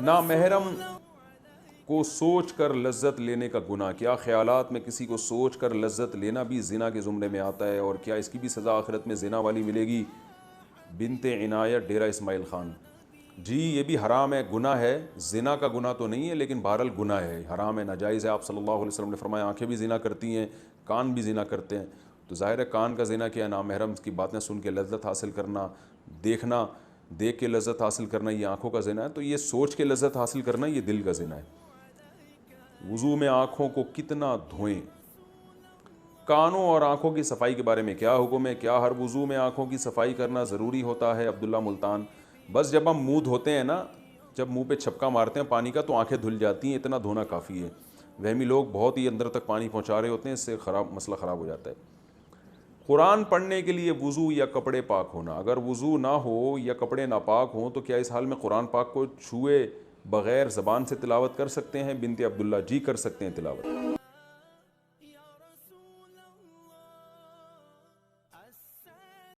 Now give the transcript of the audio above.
नामहरम को सोच कर लज्जत लेने का गुनाह, क्या ख्यालात में किसी को सोच कर लज्जत लेना भी ज़िना के ज़ुमरे में आता है, और क्या इसकी भी सज़ा आखिरत में ज़िना वाली मिलेगी? बिनते इनायत, डेरा इस्माइल ख़ान। जी ये भी हराम है, गुनाह है, ज़िना का गुनाह तो नहीं है लेकिन बहरहाल गुनाह है, हराम है, नाजायज़ है। आप सल्लल्लाहु अलैहि वसल्लम ने फरमाया आँखें भी ज़िना करती हैं, कान भी ज़िना करते हैं। तो ज़ाहिर है कान का ज़िना क्या, नामहरम की बातें सुन के लज्जत हासिल करना, देखना, देख के लज्जत हासिल करना, ये आँखों का ज़िना है। तो ये सोच के लज्जत हासिल करना, ये दिल का ज़िना है। वुज़ू में आँखों को कितना धोएं। कानों और आँखों की सफाई के बारे में क्या हुक्म है? क्या हर वुज़ू में आँखों की सफाई करना ज़रूरी होता है? अब्दुल्ला मुल्तान। बस जब हम मुंह धोते हैं ना, जब मुंह पे छपका मारते हैं पानी का तो आंखें धुल जाती हैं, इतना धोना काफ़ी है। वहमी लोग बहुत ही अंदर तक पानी पहुंचा रहे होते हैं, इससे मसला ख़राब हो जाता है। कुरान पढ़ने के लिए वुज़ू या कपड़े पाक होना, अगर वुज़ू ना हो या कपड़े नापाक हों तो क्या इस हाल में कुरान पाक को छुए बग़ैर ज़बान से तिलावत कर सकते हैं? बिनते अब्दुल्ला। जी कर सकते हैं तिलावत।